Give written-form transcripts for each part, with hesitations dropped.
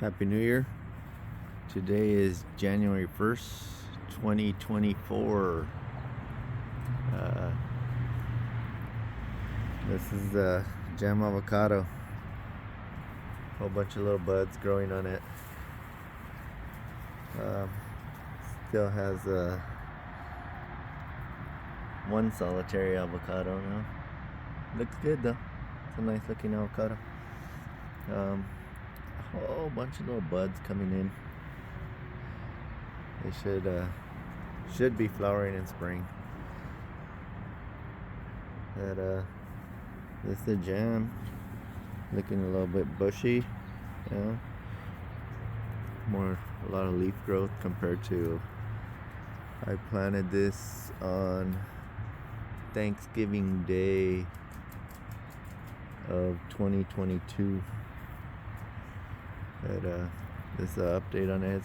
Happy New Year. Today is January 1st, 2024. This is the Gam Avocado. Whole bunch of little buds growing on it. Still has one solitary avocado now. Looks good though. It's a nice looking avocado. A whole bunch of little buds coming in. They should be flowering in spring. But this is the Gam, looking a little bit bushy, you know. A lot of leaf growth compared to. I planted this on Thanksgiving Day of 2022. But this is an update on it.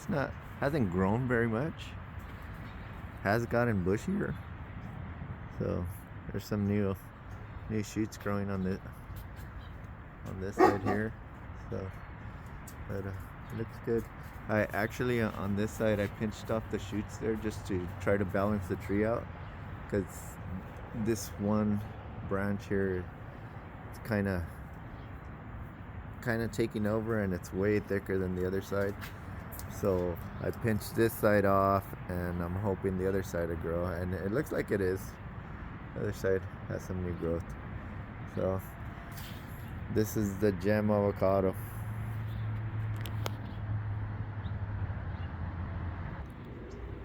Hasn't grown very much. Has gotten bushier. So there's some new shoots growing on this side here. So, but it looks good. I actually on this side I pinched off the shoots there just to try to balance the tree out, because this one branch here, it's kind of taking over and it's way thicker than the other side. So I pinched this side off and I'm hoping the other side will grow, and it looks like it is. The other side has some new growth. So this is the Gam Avocado.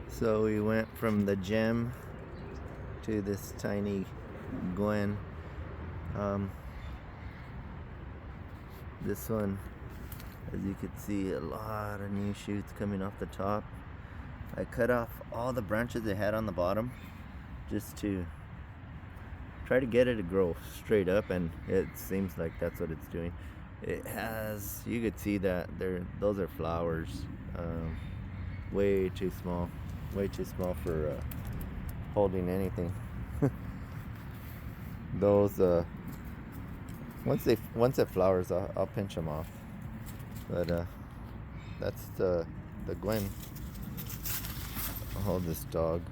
So we went from the Gem to this tiny Gwen. This one, as you can see, a lot of new shoots coming off the top. I cut off all the branches it had on the bottom just to try to get it to grow straight up, and it seems like that's what it's doing. It has, you could see that those are flowers, way too small for holding anything. Those once it flowers, I'll pinch them off. But that's the Gwen. I'll hold this dog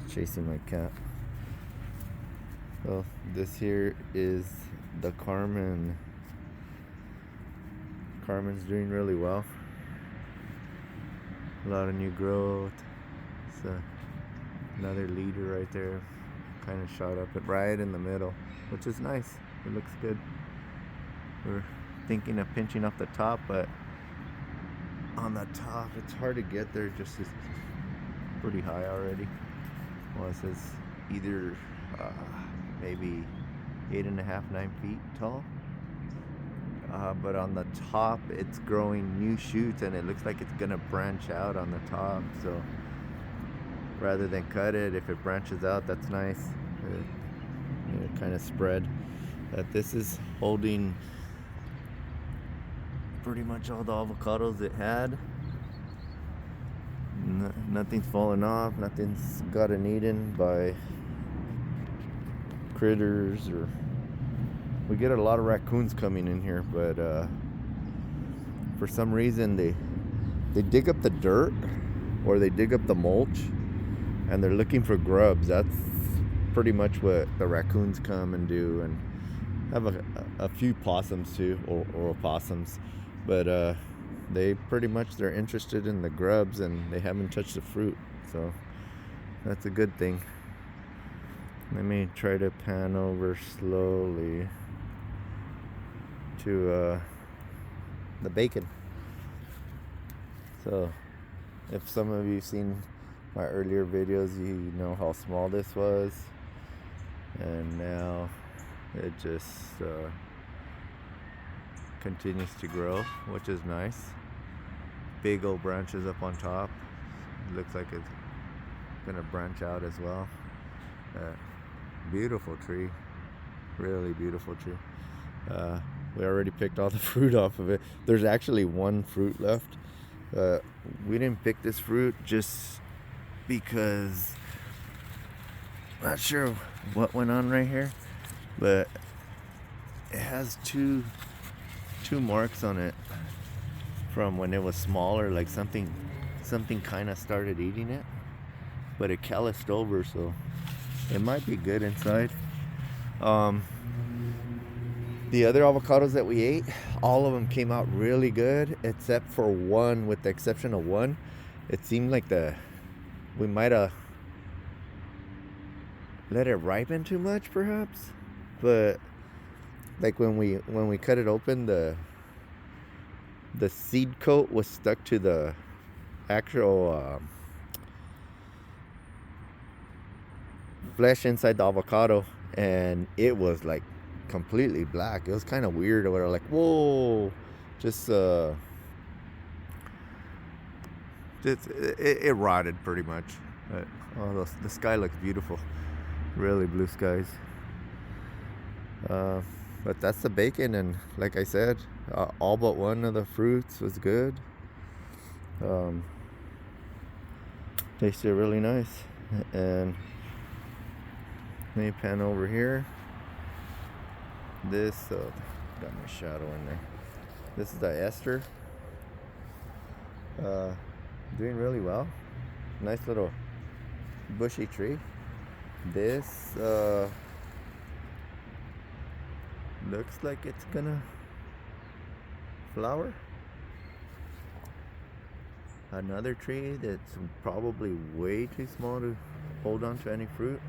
chasing my cat. So this here is the Carmen. Carmen's doing really well. A lot of new growth. It's another leader right there, kind of shot up it right in the middle, which is nice. It looks good. We're thinking of pinching off the top, but on the top it's hard to get there. Just it's pretty high already. Well, it says either maybe 8.5, 9 feet tall. But on the top it's growing new shoots and it looks like it's gonna branch out on the top. So rather than cut it, if it branches out, that's nice. It kind of spread. This is holding pretty much all the avocados it had. Nothing's fallen off, nothing's gotten eaten by critters, or we get a lot of raccoons coming in here, but for some reason they dig up the dirt or they dig up the mulch and they're looking for grubs. That's pretty much what the raccoons come and do, and have a few possums too, or opossums, but they're interested in the grubs and they haven't touched the fruit, so that's a good thing. Let me try to pan over slowly to the bacon. So if some of you seen my earlier videos, you know how small this was, and now it just continues to grow, which is nice. Big old branches up on top. It looks like it's gonna branch out as well. Beautiful tree, really beautiful tree. We already picked all the fruit off of it. There's actually one fruit left. We didn't pick this fruit just because not sure what went on right here, but it has two marks on it. from when it was smaller, like something kind of started eating it, but it calloused over, so it might be good inside. The other avocados that we ate, all of them came out really good, except for one. With the exception of one, it seemed like we might have let it ripen too much, perhaps. But like when we cut it open, the seed coat was stuck to the actual flesh inside the avocado, and it was like completely black. It was kind of weird. We were like, whoa, just it rotted pretty much. But, oh, the sky looks beautiful, really blue skies. But that's the bacon, and like I said, all but one of the fruits was good. Tasted really nice. And let me pan over here. This got my shadow in there. This is the ester. Doing really well. Nice little bushy tree. This looks like it's gonna flower. Another tree that's probably way too small to hold on to any fruit.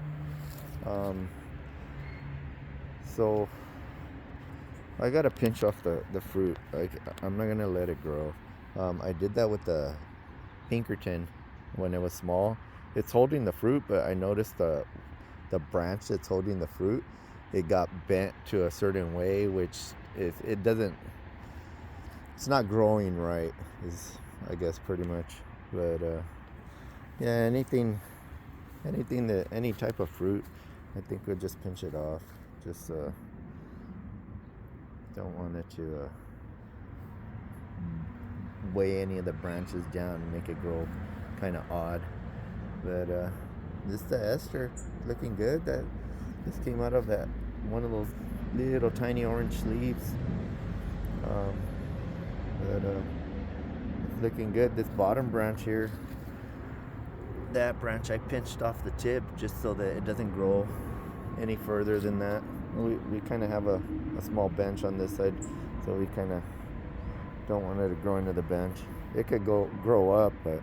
So I gotta pinch off the fruit. I'm not gonna let it grow. I did that with the Pinkerton when it was small. It's holding the fruit, but I noticed the branch that's holding the fruit, it got bent to a certain way, which it doesn't, it's not growing right, is I guess pretty much. But yeah, any type of fruit, I think we'll just pinch it off. Just don't want it to weigh any of the branches down and make it grow kind of odd. But this is the ester, looking good. That this came out of that one of those little tiny orange sleeves. But it's looking good. This bottom branch here, that branch I pinched off the tip just so that it doesn't grow any further than that. We kind of have a small bench on this side, so we kind of don't want it to grow into the bench. It could grow up, but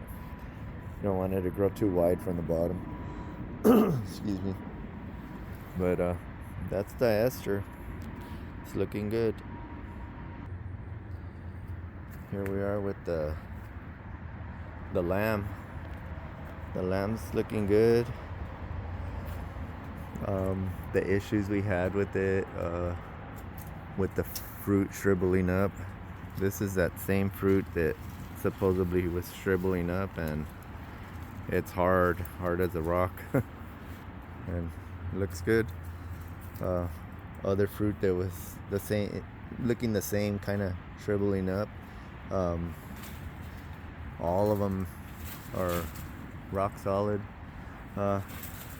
you don't want it to grow too wide from the bottom. Excuse me. But that's the ester. It's looking good. Here we are with the lamb. The lamb's looking good. The issues we had with it, with the fruit shriveling up. This is that same fruit that supposedly was shriveling up, and it's hard as a rock. And it looks good. Other fruit that was the same, looking the same, kind of shriveling up. All of them are rock solid.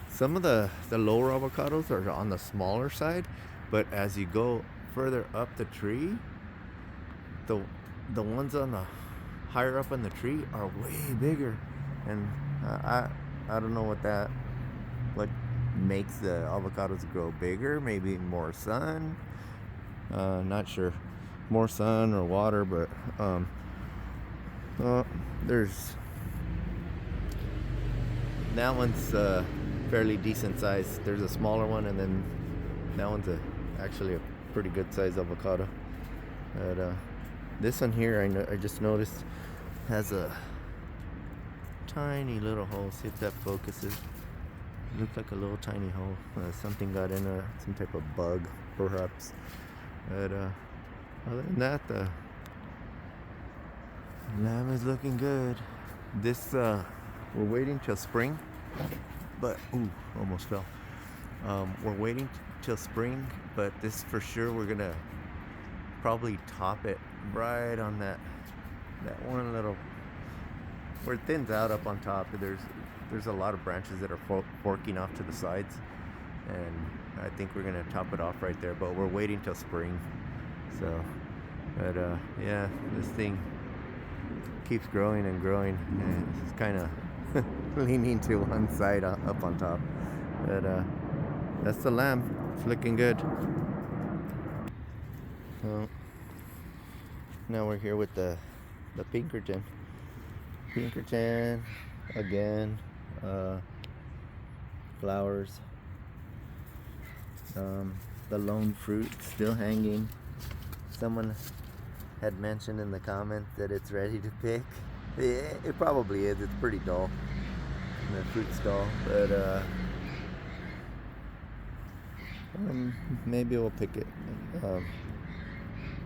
Some of the lower avocados are on the smaller side, but as you go further up the tree, the ones on the higher up on the tree are way bigger. And I don't know what makes the avocados grow bigger. Maybe more sun, not sure, more sun or water. But there's that one's fairly decent size. There's a smaller one, and then that one's actually a pretty good size avocado. But this one here, I just noticed has a tiny little hole. See if that focuses. It looks like a little tiny hole. Something got in there, some type of bug, perhaps. But other than that, the lamb is looking good. This we're waiting till spring, but almost fell. We're waiting till spring, but this for sure we're gonna probably top it right on that one little where it thins out up on top. There's a lot of branches that are forking off to the sides, and I think we're gonna top it off right there, but we're waiting till spring. So but yeah, this thing keeps growing and growing, and it's kind of leaning to one side up on top. But that's the lamb. It's looking good. So now we're here with the Pinkerton. Pinkerton again. Flowers. The lone fruit still hanging. Someone had mentioned in the comments that it's ready to pick. It probably is. It's pretty dull. The fruit's dull, but maybe we'll pick it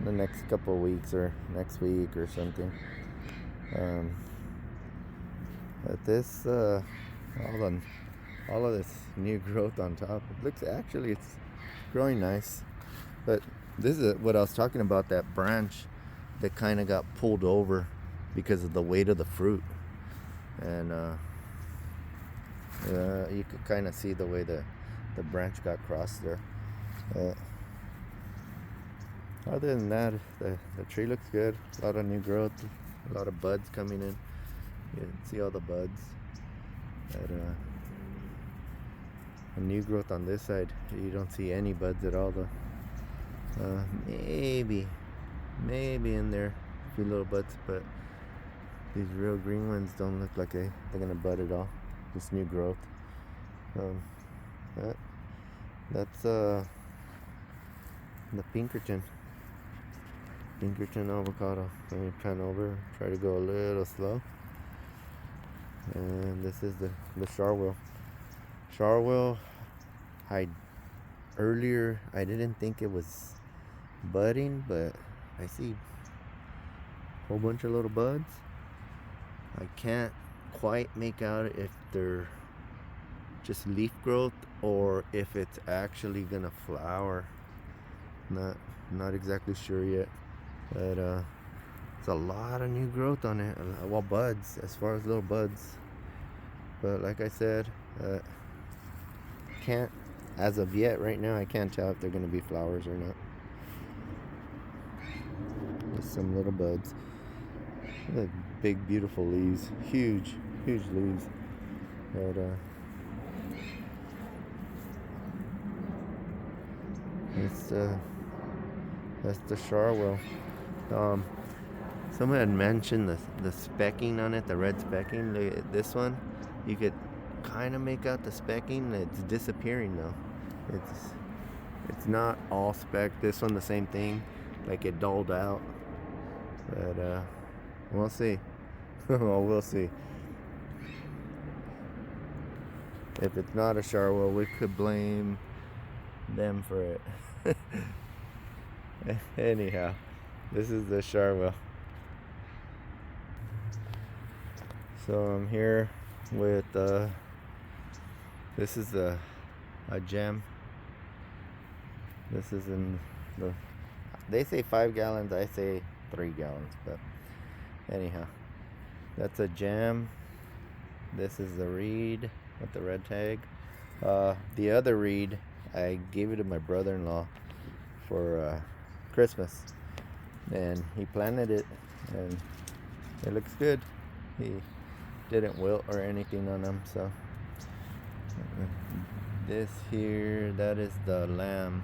the next couple of weeks or next week or something. But this all of this new growth on top, it looks, actually it's growing nice. But this is what I was talking about, that branch that kind of got pulled over because of the weight of the fruit. And you could kind of see the way the branch got crossed there. Other than that, the tree looks good. A lot of new growth, a lot of buds coming in. You can see all the buds. A new growth on this side, you don't see any buds at all though. Maybe in there a few little buds, but these real green ones don't look like they're gonna bud at all. Just new growth. That's the Pinkerton avocado. Let me pan over, try to go a little slow. And this is the Charwell. Charwell, earlier I didn't think it was budding, but I see a whole bunch of little buds. I can't quite make out if they're just leaf growth or if it's actually gonna flower. Not exactly sure yet, but it's a lot of new growth on it. Well, buds, as far as little buds. But like I said, can't, as of yet, right now, I can't tell if they're gonna be flowers or not. Just some little buds. Look, big, beautiful leaves, huge leaves. But that's the Charwell. Someone had mentioned the specking on it, the red specking. This one, you could kind of make out the specking. It's disappearing though. It's not all specked. This one, the same thing, like it dulled out. But we'll see. Well, we'll see. If it's not a Charwell, we could blame them for it. Anyhow, this is the Charwell. So I'm here with this is a Gam. This is in the, they say 5 gallons, I say 3 gallons, but anyhow, that's a Gam. This is the reed with the red tag. The other reed, I gave it to my brother-in-law for Christmas, and he planted it and it looks good. He didn't wilt or anything on them. So this here, that is the lamb.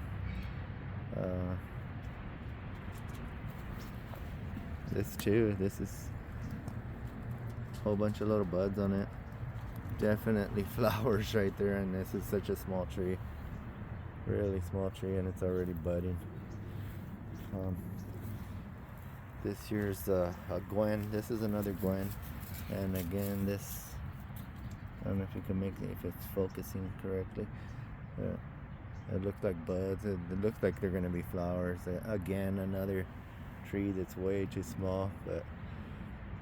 This too, this is a whole bunch of little buds on it. Definitely flowers right there, and this is such a small tree, really small tree, and it's already budding. This here's a Gwen. This is another Gwen, and again this, I don't know if you can make it, if it's focusing correctly. It looks like buds. It looks like they're gonna be flowers. Again, another tree that's way too small, but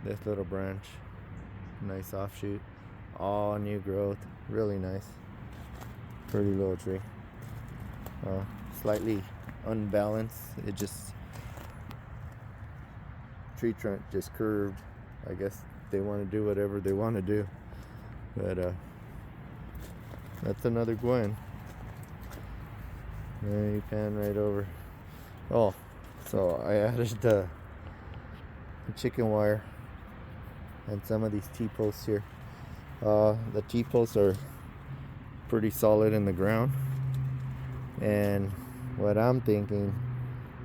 this little branch, nice offshoot, all new growth, really nice, pretty little tree. Slightly unbalanced. It just, tree trunk just curved. I guess they want to do whatever they want to do. But that's another Gwen. There you pan right over. Oh, so I added the chicken wire and some of these T-posts here. The T-posts are pretty solid in the ground, and what I'm thinking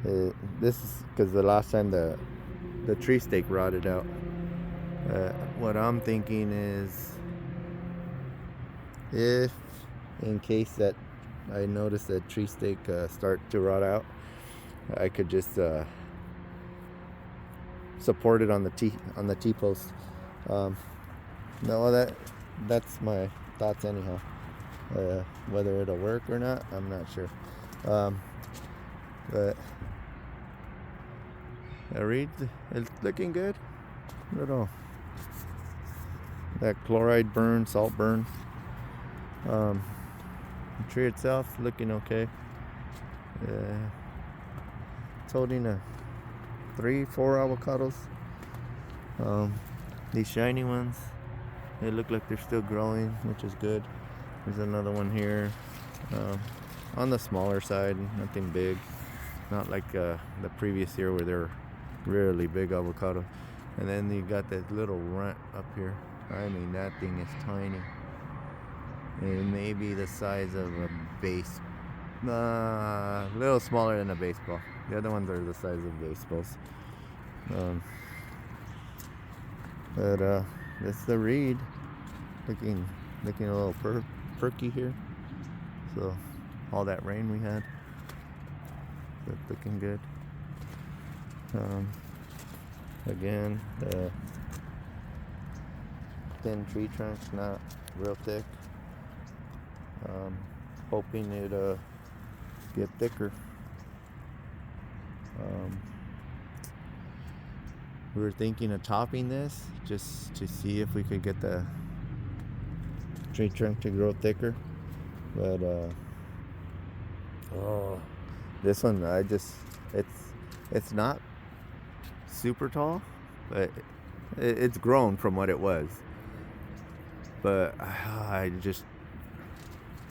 is, this is because the last time the tree stake rotted out. What I'm thinking is, if in case that I notice that tree stake start to rot out, I could just support it on the T-post. No, that's my thoughts anyhow. Whether it'll work or not, I'm not sure. But the reed, it's looking good. Little that chloride burn, salt burn. The tree itself looking okay. It's holding 3-4 avocados. These shiny ones, they look like they're still growing, which is good. There's another one here, on the smaller side, nothing big, not like the previous year where they're really big avocado. And then you got that little runt up here. I mean, that thing is tiny. It may be the size of a a little smaller than a baseball. The other ones are the size of baseballs. But that's the reed. Looking a little perky here. So all that rain we had, that's looking good. Again, the thin tree trunks, not real thick. Hoping it get thicker. We were thinking of topping this just to see if we could get the tree trunk to grow thicker, but this one, it's not super tall, but it's grown from what it was. But I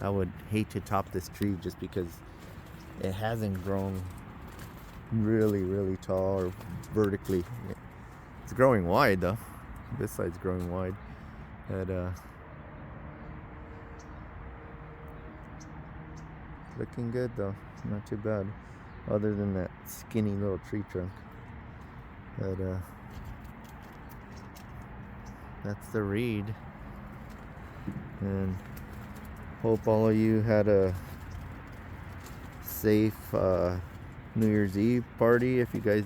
would hate to top this tree just because it hasn't grown really tall or vertically. It's growing wide though. This side's growing wide. But looking good though, not too bad, other than that skinny little tree trunk. But that's the reed, and hope all of you had a safe New Year's Eve party, if you guys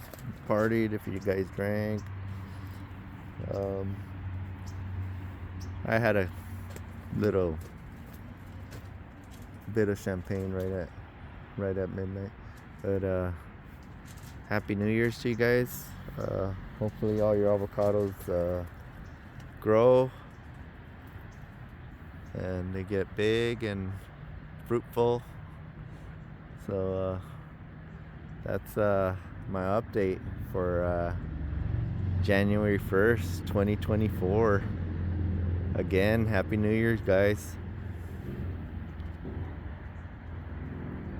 partied, if you guys drank. I had a little bit of champagne right at midnight. But Happy New Year's to you guys. Hopefully all your avocados grow and they get big and fruitful. So that's my update for January 1st, 2024. Again, Happy New Year's, guys.